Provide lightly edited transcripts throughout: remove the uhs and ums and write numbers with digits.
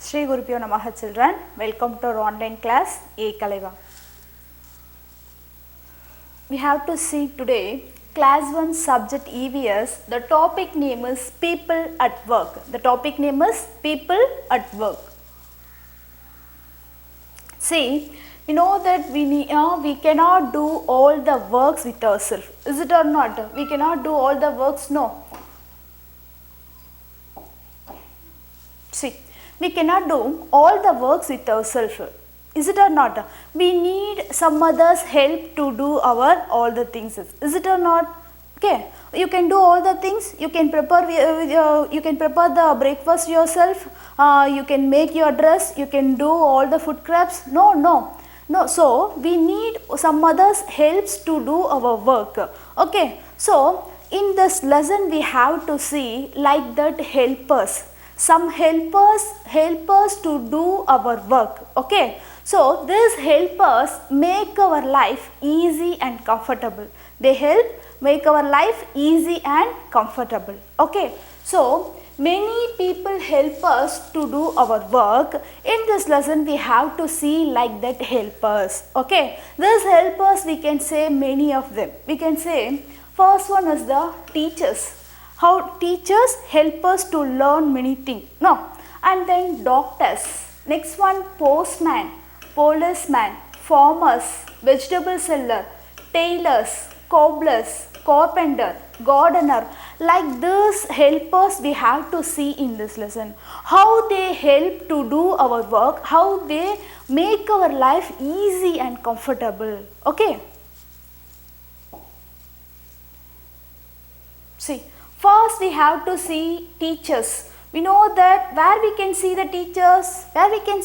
Sri Gurupyo Namaha children, welcome to our online class A Kalaiva. We have to see today class 1 subject EVS. The topic name is people at work. The topic name is people at work. See, we know that we cannot do all the works with ourselves. Is it or not? We cannot do all the works, no. See, we cannot do all the works with ourselves. Is it or not? We need some others' help to do our all the things. Is it or not? Okay, you can do all the things. You can prepare the breakfast yourself. You can make your dress. You can do all the food crafts. No. So we need some others' helps to do our work. Okay. So in this lesson we have to see like that helpers. Some helpers to do our work. Okay. So these helpers make our life easy and comfortable. They help make our life easy and comfortable. Okay. So many people help us to do our work. In this lesson we have to see like that helpers. Okay. These helpers we can say many of them. We can say first one is the teachers. How teachers help us to learn many things. No. And then doctors. Next one postman, policeman, farmers, vegetable seller, tailors, cobblers, carpenter, gardener. Like these helpers we have to see in this lesson. How they help to do our work, how they make our life easy and comfortable. Okay. See. First we have to see teachers. We know that where we can see the teachers. We can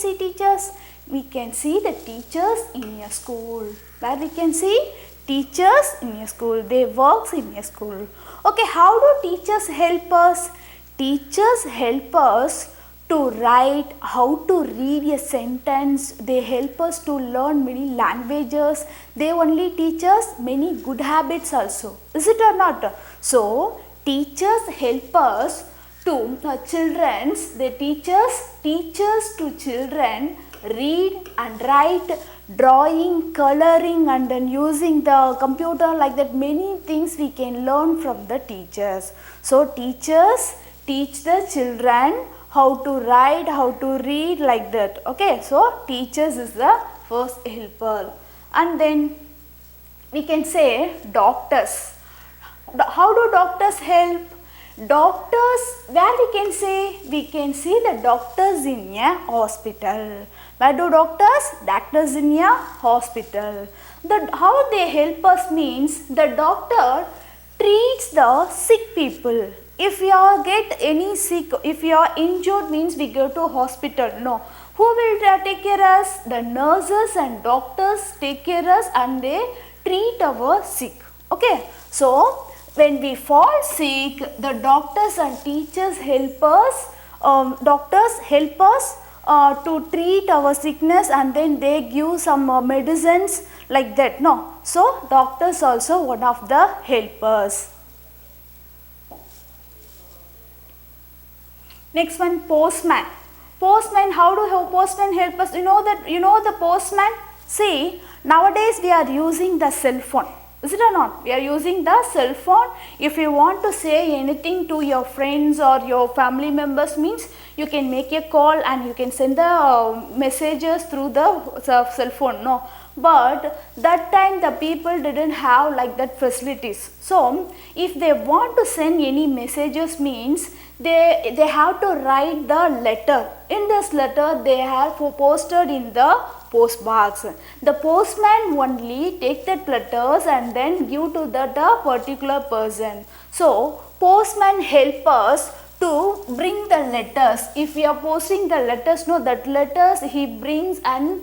see the teachers in your school. Where we can see teachers in your school. They work in your school. Okay, how do teachers help us? Teachers help us to write, how to read a sentence. They help us to learn many languages. They only teach us many good habits also. Is it or not? So teachers help us to teachers to children read and write, drawing, coloring, and then using the computer, like that many things we can learn from the teachers. So teachers teach the children how to write, how to read, like that. Okay, so teachers is the first helper. And then we can say doctors. How do doctors help? Doctors, where we can see the doctors in a hospital. Where do doctors in a hospital. How they help us means the doctor treats the sick people. If you are get any sick, if you are injured means we go to hospital. No. Who will take care of us? The nurses and doctors take care of us and they treat our sick. Okay. So when we fall sick, the doctors and teachers help us. To treat our sickness, and then they give some medicines like that. No. So doctors also one of the helpers. Next one, postman. Postman, how do postman help us? You know the postman? See, nowadays we are using the cell phone. Is it or not? We are using the cell phone. If you want to say anything to your friends or your family members means you can make a call and you can send the messages through the cell phone. No. But that time the people didn't have like that facilities. So if they want to send any messages means they have to write the letter. In this letter they have posted in the post box. The postman only take that letters and then give to that particular person. So postman help us to bring the letters. If we are posting the letters, no, that letters he brings and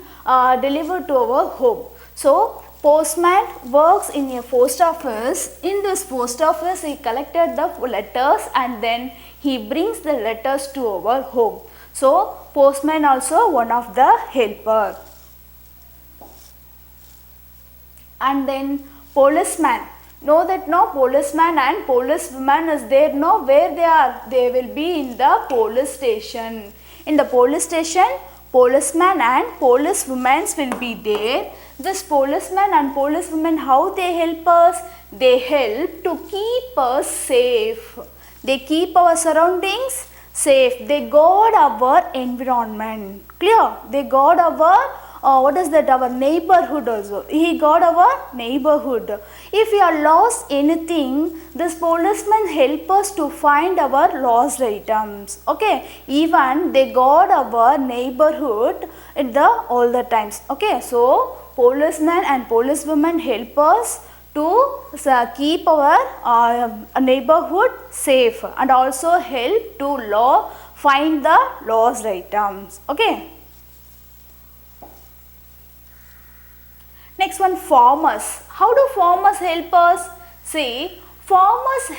deliver to our home. So postman works in a post office. In this post office he collected the letters and then he brings the letters to our home. So postman also one of the helper. And then policeman. Know that no, policeman and policewoman is there. No, where they are? They will be in the police station. In the police station, policeman and policewomen will be there. This policeman and policewomen, how they help us? They help to keep us safe. They keep our surroundings safe. They guard our environment. Clear? They guard our what is that, our neighborhood also. He guard our neighborhood. If we are lost anything, this policeman help us to find our lost items. Okay, even they guard our neighborhood at the all the times. Okay, so policemen and policewomen help us to keep our neighborhood safe and also help to find the lost items. Okay. Next one, farmers. How do farmers help us? See, farmers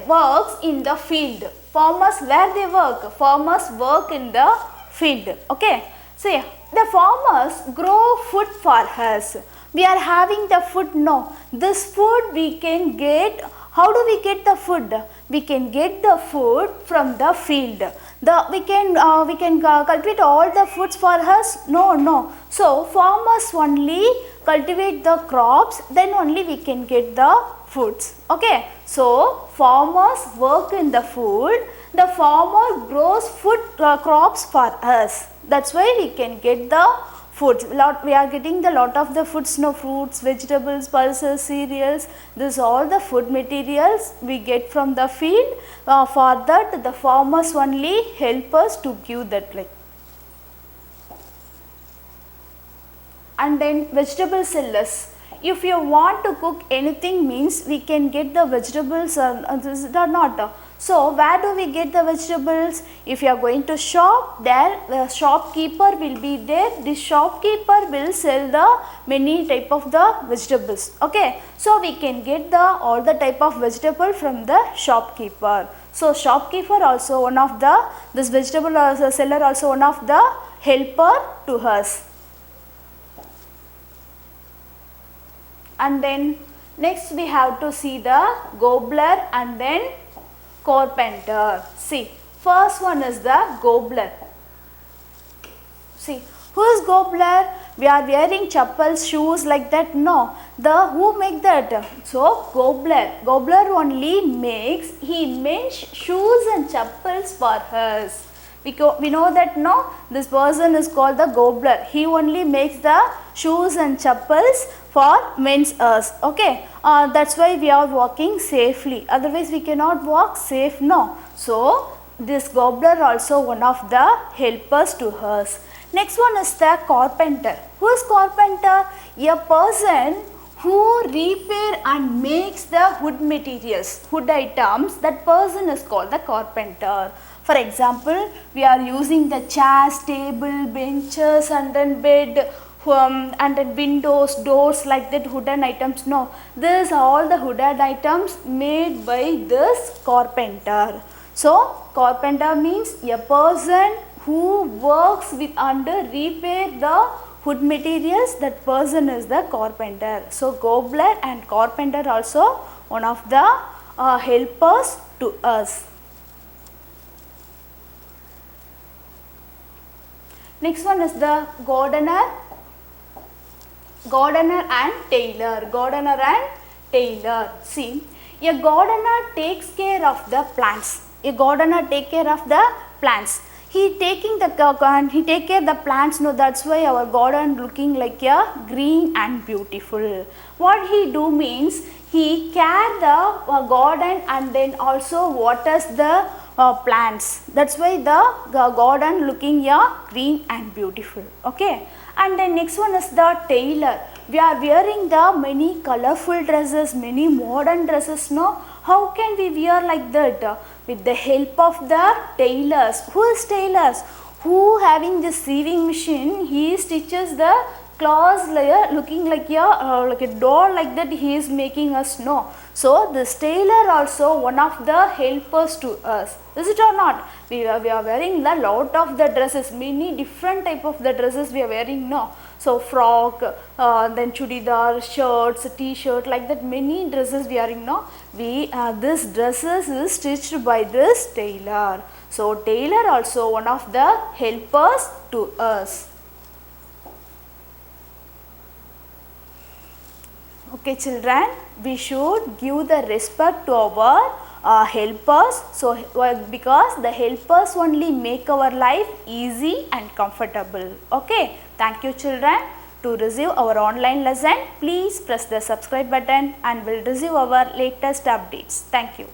works in the field. Farmers, where they work? Farmers work in the field. Okay. See, the farmers grow food for us. We are having the food now. This food we can get. How do we get the food? We can get the food from the field. We can cultivate all the foods for us? No. So farmers only cultivate the crops, then only we can get the foods. Okay. So farmers work in the food. The farmer grows food crops for us. That's why we can get the foods. We are getting the lot of the foods, no, fruits, vegetables, pulses, cereals. This all the food materials we get from the field. For that, the farmers only help us to give that, like. And then vegetable sellers. If you want to cook anything, means we can get the vegetables or not. So where do we get the vegetables? If you are going to shop, there the shopkeeper will be there. The shopkeeper will sell the many type of the vegetables. Okay. So we can get the all the type of vegetable from the shopkeeper. So shopkeeper also one of the, this vegetable seller also one of the helper to us. And then next we have to see the cobbler and then carpenter. See, first one is the cobbler. See, who is cobbler? We are wearing chappals, shoes like that? No. Who make that? So, cobbler only makes, he makes shoes and chappals for us. We know that, no? This person is called the cobbler. He only makes the shoes and chappals for men's us. Okay. That's why we are walking safely. Otherwise, we cannot walk safe. No. So, this cobbler also one of the helpers to us. Next one is the carpenter. Who is carpenter? A person who repair and makes the wood materials, wood items. That person is called the carpenter. For example, we are using the chairs, table, benches and then bed, and then windows, doors like that, wooden items. No, these are all the wooden items made by this carpenter. So, carpenter means a person who works with and repair the wood materials. That person is the carpenter. So, cobbler and carpenter also one of the helpers to us. Next one is the gardener and tailor. See, a gardener takes care of the plants. He take care of the plants. No, that's why our garden looking like a green and beautiful. What he do means he care the garden and then also waters the plants. That's why the garden looking green and beautiful. Okay. And then next one is the tailor. We are wearing the many colorful dresses, many modern dresses. No, how can we wear like that? With the help of the tailors. Who is tailors? Who having the sewing machine, he stitches the cloths looking like a doll like that, he is making us know. So, this tailor also one of the helpers to us. Is it or not? We are wearing a lot of the dresses, many different type of the dresses we are wearing now. So frock, then chudidar, shirts, t-shirt, like that many dresses we are wearing now. This dresses is stitched by this tailor. So tailor also one of the helpers to us. Okay children, we should give the respect to our helpers. So because the helpers only make our life easy and comfortable. Okay, thank you children. To receive our online lesson, please press the subscribe button and will receive our latest updates. Thank you.